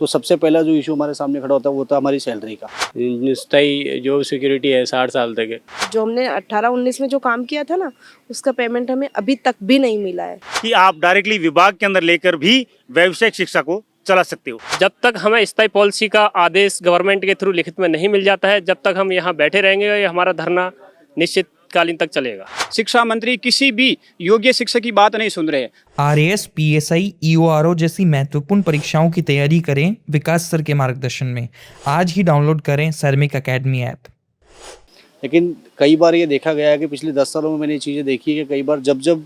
तो सबसे पहला जो इशू हमारे सामने खड़ा होता है वो था हमारी सैलरी का। स्थायी जॉब सिक्योरिटी है 60 साल तक है। जो हमने 18-19 में जो काम किया था ना, उसका पेमेंट हमें अभी तक भी नहीं मिला है। कि आप डायरेक्टली विभाग के अंदर लेकर भी व्यावसायिक शिक्षा को चला सकते हो। जब तक हमें स्थायी पॉलिसी का आदेश गवर्नमेंट के थ्रू लिखित में नहीं मिल जाता है, जब तक हम यहाँ बैठे रहेंगे, ये हमारा धरना निश्चित कालीन तक चलेगा। शिक्षा मंत्री किसी भी योग्य शिक्षक की बात नहीं सुन रहे हैं। आरएएस, पीएसआई, ईओआरओ जैसी महत्वपूर्ण परीक्षाओं की तैयारी करें विकास सर के मार्गदर्शन में। आज ही डाउनलोड करें सर्मिक एकेडमी ऐप। लेकिन कई बार ये देखा गया है कि पिछले 10 सालों में मैंने ये चीज़ें देखी है कि कई बार जब जब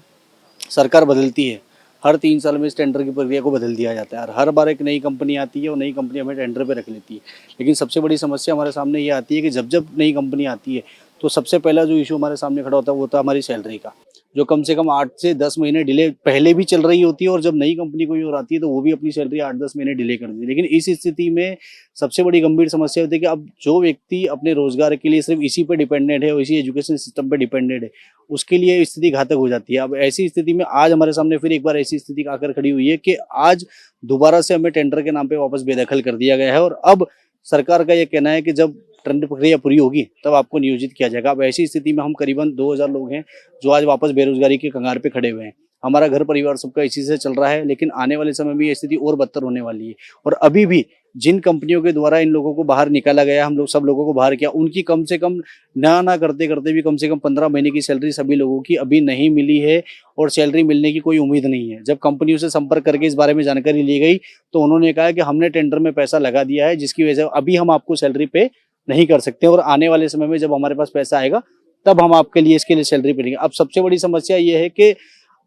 सरकार बदलती है, हर 3 साल में इस टेंडर की प्रक्रिया को बदल दिया जाता है और हर बार एक नई कंपनी आती है और नई कंपनी हमें टेंडर पे रख लेती है। लेकिन सबसे बड़ी समस्या हमारे सामने ये आती है कि जब जब नई कंपनी आती है तो सबसे पहला जो इशू हमारे सामने खड़ा होता है वो था हमारी सैलरी का, जो कम से कम 8 से 10 महीने डिले पहले भी चल रही होती है और जब नई कंपनी कोई और आती है तो वो भी अपनी सैलरी 8-10 महीने डिले कर देती है। लेकिन इस स्थिति में सबसे बड़ी गंभीर समस्या होती है कि अब जो व्यक्ति अपने रोजगार के लिए सिर्फ इसी पे डिपेंडेंट है और इसी एजुकेशन सिस्टम पे डिपेंडेंट है, उसके लिए स्थिति घातक हो जाती है। अब ऐसी स्थिति में आज हमारे सामने फिर एक बार ऐसी स्थिति आकर खड़ी हुई है कि आज दोबारा से हमें टेंडर के नाम पे वापस बेदखल कर दिया गया है और अब सरकार का ये कहना है कि जब टेंडर प्रक्रिया पूरी होगी तब आपको नियोजित किया जाएगा। अब ऐसी स्थिति में हम करीबन 2000 लोग हैं जो आज वापस बेरोजगारी के कगार पे खड़े हुए हैं। हमारा घर परिवार सबका इसी से चल रहा है, लेकिन आने वाले समय में ये स्थिति और बदतर होने वाली है। और अभी भी जिन कंपनियों के द्वारा इन लोगों को बाहर निकाला गया, हम लोग सब लोगों को बाहर किया, उनकी कम से कम ना करते करते भी कम से कम 15 महीने की सैलरी सभी लोगों की अभी नहीं मिली है और सैलरी मिलने की कोई उम्मीद नहीं है। जब कंपनियों से संपर्क करके इस बारे में जानकारी ली गई तो उन्होंने कहा कि हमने टेंडर में पैसा लगा दिया है, जिसकी वजह से अभी हम आपको सैलरी पे नहीं कर सकते और आने वाले समय में जब हमारे पास पैसा आएगा तब हम आपके लिए इसके लिए सैलरी पे देंगे। अब सबसे बड़ी समस्या ये है कि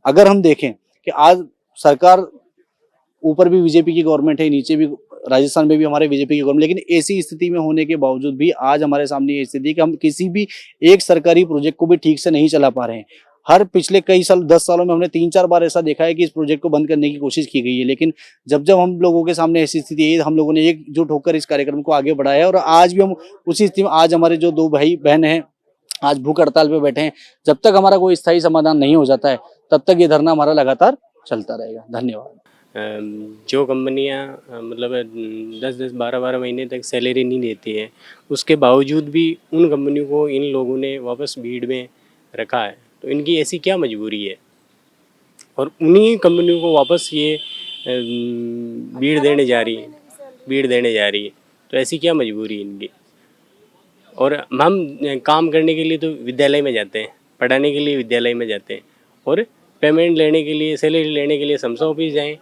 अगर हम देखें कि आज सरकार ऊपर भी बीजेपी की गवर्नमेंट है, नीचे भी राजस्थान में भी हमारे बीजेपी की गवर्नमेंट, लेकिन ऐसी स्थिति में होने के बावजूद भी आज हमारे सामने ये स्थिति कि हम किसी भी एक सरकारी प्रोजेक्ट को भी ठीक से नहीं चला पा रहे हैं। हर पिछले कई साल 10 सालों में हमने 3-4 बार ऐसा देखा है कि इस प्रोजेक्ट को बंद करने की कोशिश की गई है, लेकिन जब जब हम लोगों के सामने ऐसी स्थिति है हम लोगों ने एकजुट होकर इस कार्यक्रम को आगे बढ़ाया और आज भी हम उसी स्थिति में, आज हमारे जो 2 भाई बहन हैं आज भूख हड़ताल पे बैठे हैं। जब तक हमारा कोई स्थायी समाधान नहीं हो जाता है तब तक ये धरना हमारा लगातार चलता रहेगा। धन्यवाद। जो कंपनियां मतलब 10-10, 12-12 महीने तक सैलरी नहीं देती है, उसके बावजूद भी उन कंपनियों को इन लोगों ने वापस भीड़ में रखा है, तो इनकी ऐसी क्या मजबूरी है? और उन्हीं कंपनियों को वापस ये भीड़ देने जा रही है, तो ऐसी क्या मजबूरी है इनकी? और हम काम करने के लिए तो विद्यालय में जाते हैं, पढ़ाने के लिए विद्यालय में जाते हैं, और पेमेंट लेने के लिए, सैलरी लेने के लिए समसा ऑफिस जाएँ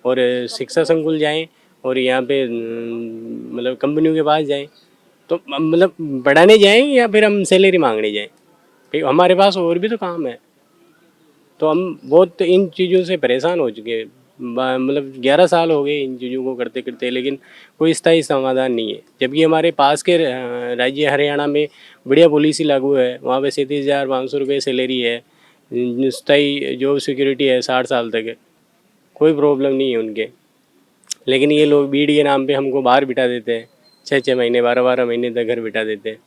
और शिक्षा संकुल जाएं और यहाँ पे मतलब कंपनियों के पास जाएं, तो मतलब पढ़ाने जाएं या फिर हम सैलरी मांगने जाएं? भाई हमारे पास और भी तो काम है। तो हम बहुत इन चीज़ों से परेशान हो चुके हैं, मतलब 11 साल हो गए इन चीज़ों को करते करते, लेकिन कोई स्थायी समाधान नहीं है। जबकि हमारे पास के राज्य हरियाणा में बढ़िया पॉलिसी लागू है, वहाँ पे 37,500 रुपये सैलरी है, स्थायी जॉब सिक्योरिटी है 60 साल तक है, कोई प्रॉब्लम नहीं है उनके। लेकिन ये लोग बीड के नाम पे हमको बाहर बिठा देते हैं, 6-6 महीने 12-12 महीने तक घर बिठा देते हैं।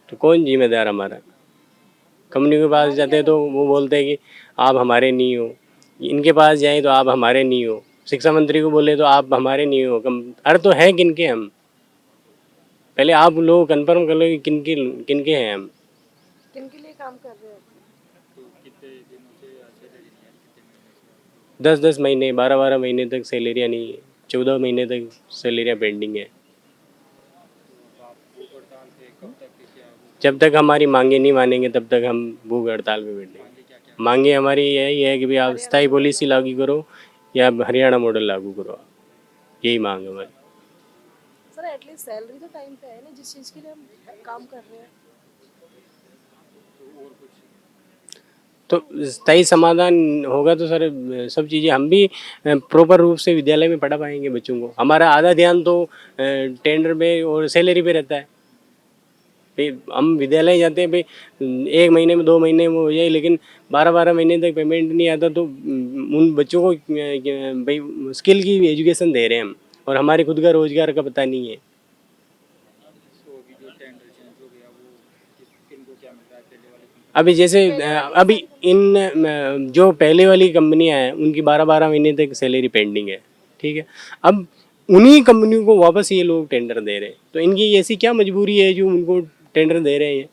तो कौन जिम्मेदार हमारा? कंपनी के पास जाते हैं तो वो बोलते हैं कि आप हमारे नहीं हो, इनके पास जाएं तो आप हमारे नहीं हो, शिक्षा मंत्री को बोले तो आप हमारे नहीं हो। अरे तो हैं किनके हम? पहले आप लोग कन्फर्म कर लो कि किनके हैं हम, किनके लिए काम कर रहे हैं? 10-10 महीने 12-12 महीने तक सैलरियाँ नहीं है, 14 महीने तक सैलरियाँ पेंडिंग है। जब तक हमारी मांगे नहीं मानेंगे तब तक हम भूख हड़ताल पे बैठेंगे। मांगे हमारी यही है कि भाई आप स्थायी पॉलिसी लागू करो या हरियाणा मॉडल लागू करो, यही मांग है हमारी। सर एटलीस्ट सैलरी तो टाइम पे है ना, जिस चीज़ के लिए हम काम कर रहे हैं। तो स्थायी समाधान होगा तो सर सब चीज़ें हम भी प्रॉपर रूप से विद्यालय में पढ़ा पाएंगे बच्चों को। हमारा आधा ध्यान तो टेंडर पे और सैलरी पे रहता है। भाई हम विद्यालय जाते हैं, भाई 1 महीने में 2 महीने में हो जाए, लेकिन 12-12 महीने तक पेमेंट नहीं आता, तो उन बच्चों को भाई स्किल की एजुकेशन दे रहे हैं हम, और हमारे खुद का रोजगार का पता नहीं है। अभी जैसे अभी इन जो पहले वाली कंपनियां हैं उनकी 12-12 महीने तक सैलरी पेंडिंग है, ठीक है। अब उन्हीं कंपनियों को वापस ये लोग टेंडर दे रहे हैं। तो इनकी ऐसी क्या मजबूरी है जो उनको टेंडर दे रहे हैं?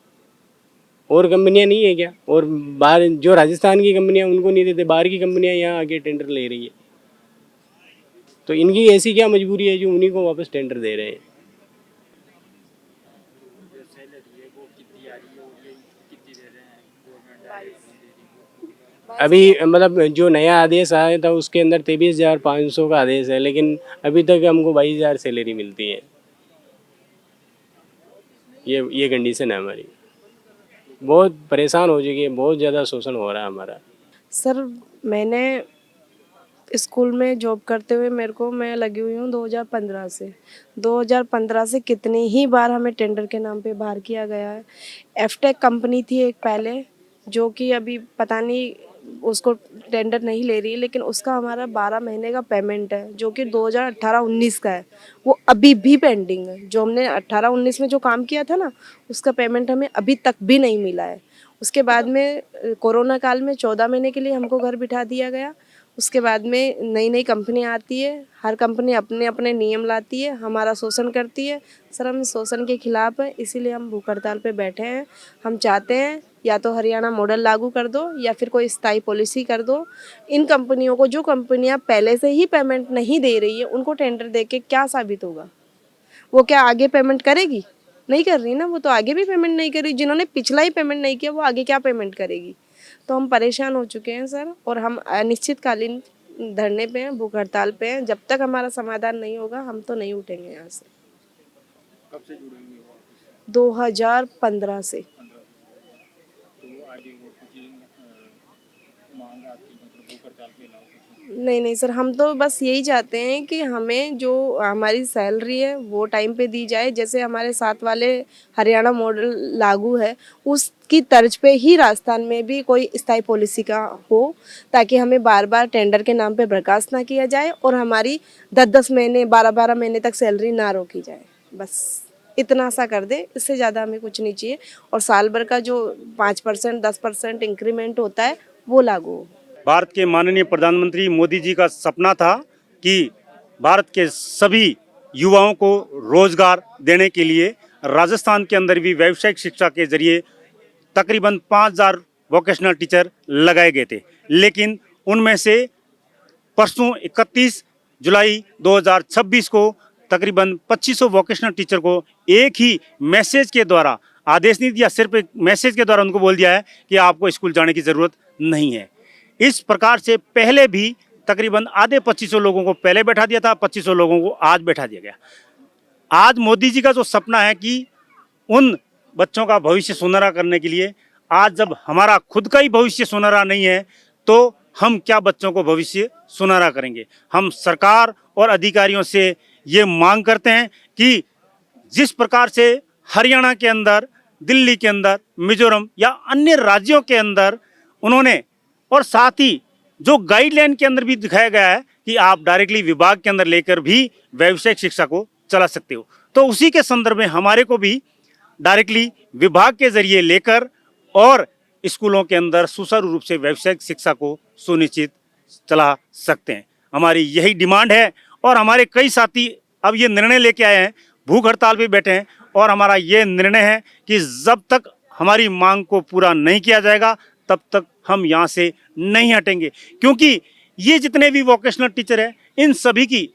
और कंपनियां नहीं है क्या? और बाहर जो राजस्थान की कंपनियां उनको नहीं देते, बाहर की कंपनियां यहाँ आके टेंडर ले रही है। तो इनकी ऐसी क्या मजबूरी है जो उन्हीं को वापस टेंडर दे रहे हैं? अभी मतलब जो नया आदेश आया था उसके अंदर 23,500 का आदेश है, लेकिन अभी तक हमको 22,000 सैलरी मिलती है। ये कंडीशन है हमारी। बहुत परेशान हो चुकी है, बहुत ज़्यादा शोषण हो रहा है हमारा। सर मैंने स्कूल में जॉब करते हुए मैं लगी हुई हूँ 2015 से। 2015 से कितनी ही बार हमें टेंडर के नाम पे बाहर किया गया है। एफटेक कंपनी थी एक पहले, जो कि अभी पता नहीं उसको टेंडर नहीं ले रही है, लेकिन उसका हमारा 12 महीने का पेमेंट है जो कि 2018-19 का है, वो अभी भी पेंडिंग है। जो हमने 18-19 में जो काम किया था ना, उसका पेमेंट हमें अभी तक भी नहीं मिला है। उसके बाद में कोरोना काल में 14 महीने के लिए हमको घर बिठा दिया गया। उसके बाद में नई नई कंपनी आती है, हर कंपनी अपने अपने नियम लाती है, हमारा शोषण करती है। सर हम शोषण के खिलाफ हैं, इसीलिए हम भूख हड़ताल पे बैठे हैं। हम चाहते हैं या तो हरियाणा मॉडल लागू कर दो या फिर कोई स्थायी पॉलिसी कर दो। इन कंपनियों को, जो कंपनियां पहले से ही पेमेंट नहीं दे रही है, उनको टेंडर दे के क्या साबित होगा? वो क्या आगे पेमेंट करेगी? नहीं कर रही ना, वो तो आगे भी पेमेंट नहीं करी। जिन्होंने पिछला ही पेमेंट नहीं किया वो आगे क्या पेमेंट करेगी? तो हम परेशान हो चुके हैं सर, और हम अनिश्चितकालीन धरने पे हैं, भूख हड़ताल पे हैं। जब तक हमारा समाधान नहीं होगा हम तो नहीं उठेंगे यहाँ से। कब से जुड़े हुए हो आप? 2015 से। तो आगे वो कुछ मांग आपकी मतलब भूख हड़ताल के अलावा कुछ? नहीं सर, हम तो बस यही चाहते हैं कि हमें जो हमारी सैलरी है वो टाइम पे दी जाए। जैसे हमारे साथ वाले हरियाणा मॉडल लागू है, उसकी तर्ज पे ही राजस्थान में भी कोई स्थायी पॉलिसी का हो, ताकि हमें बार बार टेंडर के नाम पे बर्खास्त ना किया जाए और हमारी 10-10 महीने 12-12 महीने तक सैलरी ना रोकी जाए। बस इतना सा कर दे, इससे ज़्यादा हमें कुछ नहीं चाहिए। और साल भर का जो 5% 10% इंक्रीमेंट होता है वो लागू हो। भारत के माननीय प्रधानमंत्री मोदी जी का सपना था कि भारत के सभी युवाओं को रोजगार देने के लिए राजस्थान के अंदर भी व्यावसायिक शिक्षा के जरिए तकरीबन 5,000 वोकेशनल टीचर लगाए गए थे। लेकिन उनमें से परसों 31 जुलाई 2026 को तकरीबन 2500 वोकेशनल टीचर को एक ही मैसेज के द्वारा, आदेश नहीं दिया, सिर्फ एक मैसेज के द्वारा उनको बोल दिया है कि आपको स्कूल जाने की ज़रूरत नहीं है। इस प्रकार से पहले भी तकरीबन आधे 2500 लोगों को पहले बैठा दिया था, 2500 लोगों को आज बैठा दिया गया। आज मोदी जी का जो सपना है कि उन बच्चों का भविष्य सुनहरा करने के लिए, आज जब हमारा खुद का ही भविष्य सुनहरा नहीं है तो हम क्या बच्चों को भविष्य सुनहरा करेंगे। हम सरकार और अधिकारियों से ये मांग करते हैं कि जिस प्रकार से हरियाणा के अंदर, दिल्ली के अंदर, मिजोरम या अन्य राज्यों के अंदर उन्होंने, और साथ ही जो गाइडलाइन के अंदर भी दिखाया गया है कि आप डायरेक्टली विभाग के अंदर लेकर भी व्यावसायिक शिक्षा को चला सकते हो, तो उसी के संदर्भ में हमारे को भी डायरेक्टली विभाग के जरिए लेकर और स्कूलों के अंदर सुचारू रूप से व्यावसायिक शिक्षा को सुनिश्चित चला सकते हैं। हमारी यही डिमांड है और हमारे कई साथी अब ये निर्णय लेके आए हैं, भूख हड़ताल पे बैठे हैं, और हमारा ये निर्णय है कि जब तक हमारी मांग को पूरा नहीं किया जाएगा तब तक हम यहाँ से नहीं हटेंगे। क्योंकि ये जितने भी वोकेशनल टीचर हैं, इन सभी की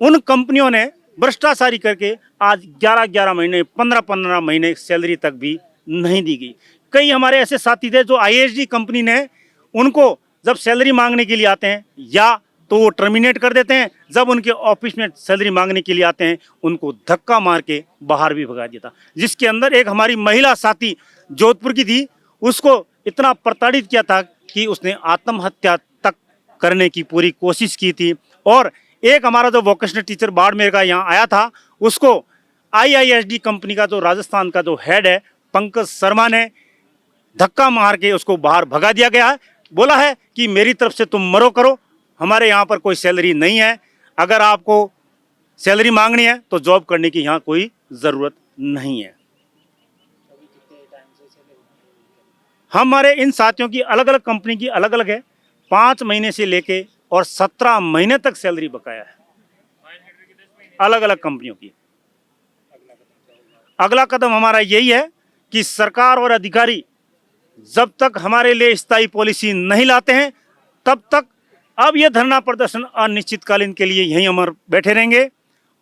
उन कंपनियों ने भ्रष्टाचारी करके आज 11-11 महीने, 15-15 महीने सैलरी तक भी नहीं दी गई। कई हमारे ऐसे साथी थे जो ISD कंपनी ने उनको जब सैलरी मांगने के लिए आते हैं या तो वो टर्मिनेट कर देते हैं, जब उनके ऑफिस में सैलरी मांगने के लिए आते हैं उनको धक्का मार के बाहर भी भगा दिया था। जिसके अंदर एक हमारी महिला साथी जोधपुर की थी, उसको इतना प्रताड़ित किया था कि उसने आत्महत्या तक करने की पूरी कोशिश की थी। और एक हमारा जो वोकेशनल टीचर बाड़मेर का यहाँ आया था, उसको IISD कंपनी का जो राजस्थान का जो हेड है पंकज शर्मा ने धक्का मार के उसको बाहर भगा दिया गया है। बोला है कि मेरी तरफ से तुम मरो करो, हमारे यहाँ पर कोई सैलरी नहीं है, अगर आपको सैलरी मांगनी है तो जॉब करने की यहाँ कोई ज़रूरत नहीं है। हमारे इन साथियों की अलग अलग कंपनी की अलग अलग है, 5 महीने से लेके और 17 महीने तक सैलरी बकाया है। अलग अलग कंपनियों की। अगला कदम हमारा यही है कि सरकार और अधिकारी जब तक हमारे लिए स्थायी पॉलिसी नहीं लाते हैं तब तक अब ये धरना प्रदर्शन अनिश्चितकालीन के लिए यहीं अमर बैठे रहेंगे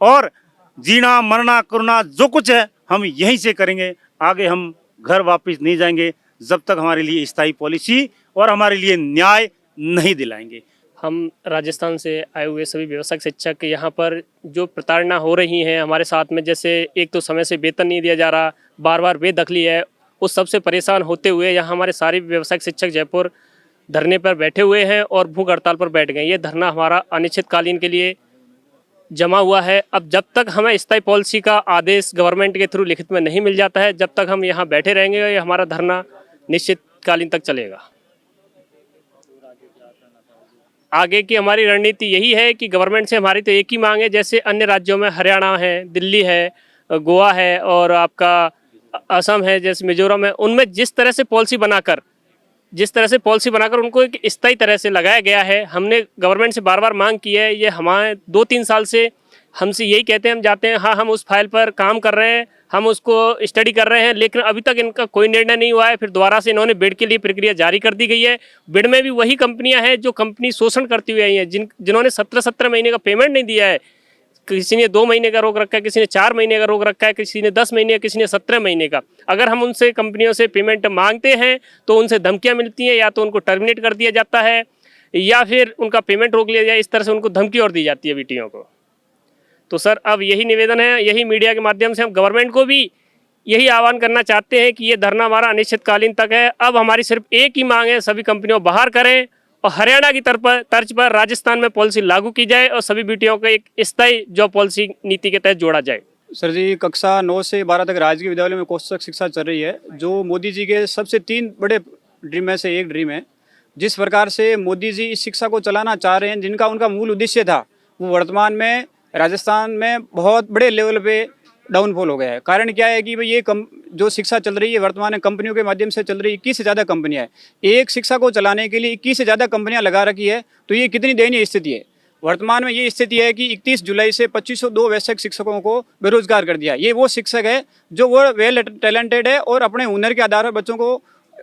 और जीना मरना करना जो कुछ है हम यहीं से करेंगे। आगे हम घर वापस नहीं जाएंगे जब तक हमारे लिए स्थायी पॉलिसी और हमारे लिए न्याय नहीं दिलाएंगे। हम राजस्थान से आए हुए सभी व्यावसायिक शिक्षक यहाँ पर जो प्रताड़ना हो रही है हमारे साथ में, जैसे एक तो समय से वेतन नहीं दिया जा रहा, बार बार बेदखली है, उस सबसे परेशान होते हुए यहाँ हमारे सारे व्यावसायिक शिक्षक जयपुर धरने पर बैठे हुए हैं और भूख हड़ताल पर बैठ गए। ये धरना हमारा अनिश्चितकालीन के लिए जमा हुआ है। अब जब तक हमें स्थायी पॉलिसी का आदेश गवर्नमेंट के थ्रू लिखित में नहीं मिल जाता है, जब तक हम यहाँ बैठे रहेंगे, ये हमारा धरना निश्चितकालीन तक चलेगा। आगे की हमारी रणनीति यही है कि गवर्नमेंट से हमारी तो एक ही मांग है, जैसे अन्य राज्यों में हरियाणा है, दिल्ली है, गोवा है और आपका असम है, जैसे मिजोरम है, उनमें जिस तरह से पॉलिसी बनाकर उनको एक स्थायी तरह से लगाया गया है। हमने गवर्नमेंट से बार बार मांग की है, ये हमारे 2-3 साल से हमसे यही कहते हैं, हम जाते हैं, हाँ हम उस फाइल पर काम कर रहे हैं, हम उसको स्टडी कर रहे हैं, लेकिन अभी तक इनका कोई निर्णय नहीं हुआ है। फिर दोबारा से इन्होंने बिड के लिए प्रक्रिया जारी कर दी गई है। बिड में भी वही कंपनियां हैं जो कंपनी शोषण करती हुई आई हैं, जिन्होंने 17 महीने का पेमेंट नहीं दिया है। किसी ने 2 महीने का रोक रखा है, किसी ने 4 महीने का रोक रखा है, किसी ने 10 महीने, किसी ने 17 महीने का। अगर हम उनसे कंपनियों से पेमेंट मांगते हैं तो उनसे धमकियाँ मिलती हैं, या तो उनको टर्मिनेट कर दिया जाता है या फिर उनका पेमेंट रोक लिया जाए। इस तरह से उनको धमकी और दी जाती है वीटीओ को। तो सर अब यही निवेदन है, यही मीडिया के माध्यम से हम गवर्नमेंट को भी यही आह्वान करना चाहते हैं कि ये धरना हमारा अनिश्चितकालीन तक है। अब हमारी सिर्फ एक ही मांग है, सभी कंपनियों बाहर करें और हरियाणा की तर्ज पर राजस्थान में पॉलिसी लागू की जाए और सभी बीटीओ को एक स्थायी जॉब पॉलिसी नीति के तहत जोड़ा जाए। सर जी, कक्षा 9 से 12 तक राजकीय विद्यालय में कौशल शिक्षा चल रही है, जो मोदी जी के सबसे 3 बड़े ड्रीम में से एक ड्रीम है। जिस प्रकार से मोदी जी इस शिक्षा को चलाना चाह रहे हैं, जिनका उनका मूल उद्देश्य था, वो वर्तमान में राजस्थान में बहुत बड़े लेवल पे डाउनफॉल हो गया है। कारण क्या है कि भाई ये जो शिक्षा चल रही है वर्तमान में कंपनियों के माध्यम से चल रही है, 21 से ज़्यादा कंपनियां हैं। एक शिक्षा को चलाने के लिए 21 से ज़्यादा कंपनियां लगा रखी है, तो ये कितनी दयनीय स्थिति है। वर्तमान में ये स्थिति है कि 31 जुलाई से 2502 व्यावसायिक शिक्षकों को बेरोजगार कर दिया। ये वो शिक्षक है जो वो वेल टैलेंटेड है और अपने हुनर के आधार पर बच्चों को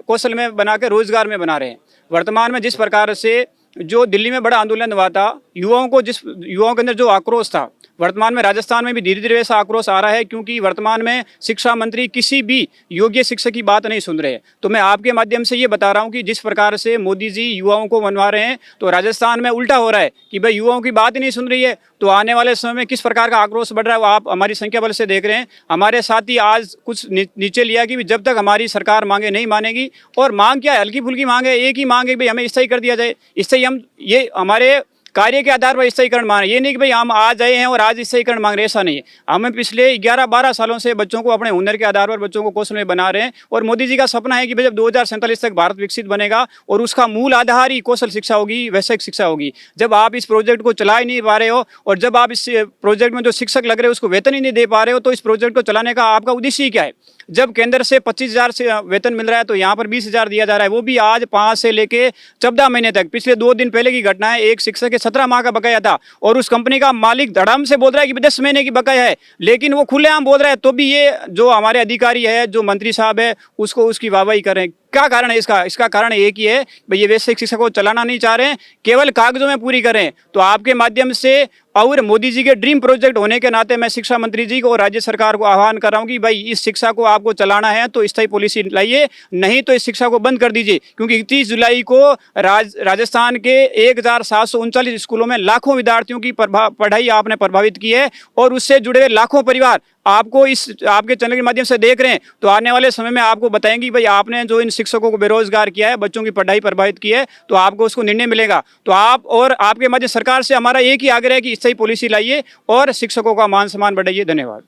कौशल में बना के रोजगार में बना रहे हैं। वर्तमान में जिस प्रकार से जो दिल्ली में बड़ा आंदोलन हुआ था, युवाओं के अंदर जो आक्रोश था, वर्तमान में राजस्थान में भी धीरे धीरे ऐसा आक्रोश आ रहा है, क्योंकि वर्तमान में शिक्षा मंत्री किसी भी योग्य शिक्षक की बात नहीं सुन रहे हैं। तो मैं आपके माध्यम से ये बता रहा हूँ कि जिस प्रकार से मोदी जी युवाओं को मनवा रहे हैं, तो राजस्थान में उल्टा हो रहा है कि भाई युवाओं की बात ही नहीं सुन रही है। तो आने वाले समय में किस प्रकार का आक्रोश बढ़ रहा है वो आप हमारी संख्या बल से देख रहे हैं। हमारे साथ ही आज कुछ नीचे लिया कि जब तक हमारी सरकार मांगे नहीं मानेगी, और मांग क्या है, हल्की फुल्की मांग है, एक ही मांग है भाई हमें स्थायी कर दिया जाए। स्थायी हम ये हमारे कार्य के आधार पर स्थायीकरण मांग रहे हैं, ये नहीं कि भाई हम आज आए हैं और आज स्थायीकरण मांग रहे हैं, ऐसा नहीं है। हमें पिछले 11-12 सालों से बच्चों को अपने हुनर के आधार पर बच्चों को कौशल में बना रहे हैं, और मोदी जी का सपना है कि जब 2047 तक भारत विकसित बनेगा और उसका मूल आधार ही कौशल शिक्षा होगी, वैश्विक शिक्षा होगी। जब आप इस प्रोजेक्ट को चला ही नहीं पा रहे हो और जब आप इस प्रोजेक्ट में जो शिक्षक लग रहे हो उसको वेतन ही नहीं दे पा रहे हो, तो इस प्रोजेक्ट को चलाने का आपका उद्देश्य ही क्या है। जब केंद्र से 25,000 से वेतन मिल रहा है तो यहाँ पर 20,000 दिया जा रहा है, वो भी आज 5 से लेके 14 महीने तक। पिछले 2 दिन पहले की घटना है, एक शिक्षक के 17 माह का बकाया था और उस कंपनी का मालिक धड़ाम से बोल रहा है कि 10 महीने की बकाया है, लेकिन वो खुलेआम बोल रहा है। तो भी ये जो हमारे अधिकारी है, जो मंत्री साहब है, उसको उसकी वाहवाही कर रहे हैं। क्या कारण है इसका कारण एक ही है, भाई ये वैश्विक शिक्षा को चलाना नहीं चाह रहे हैं, केवल कागजों में पूरी करें। तो आपके माध्यम से और मोदी जी के ड्रीम प्रोजेक्ट होने के नाते मैं शिक्षा मंत्री जी को और राज्य सरकार को आह्वान कर रहा हूं कि भाई इस शिक्षा को आपको चलाना है तो स्थायी पॉलिसी लाइए, नहीं तो इस शिक्षा को बंद कर दीजिए। क्योंकि 31 जुलाई को राजस्थान के 1739 स्कूलों में लाखों विद्यार्थियों की पढ़ाई आपने प्रभावित की है, और उससे जुड़े हुए लाखों परिवार आपको इस आपके चैनल के माध्यम से देख रहे हैं। तो आने वाले समय में आपको बताएंगे भाई आपने जो इन शिक्षकों को बेरोजगार किया है, बच्चों की पढ़ाई प्रभावित की है, तो आपको उसको निर्णय मिलेगा। तो आप और आपके माध्यम सरकार से हमारा एक ही आग्रह है कि स्थायी पॉलिसी लाइए और शिक्षकों का मान सम्मान बढ़ाइए। धन्यवाद।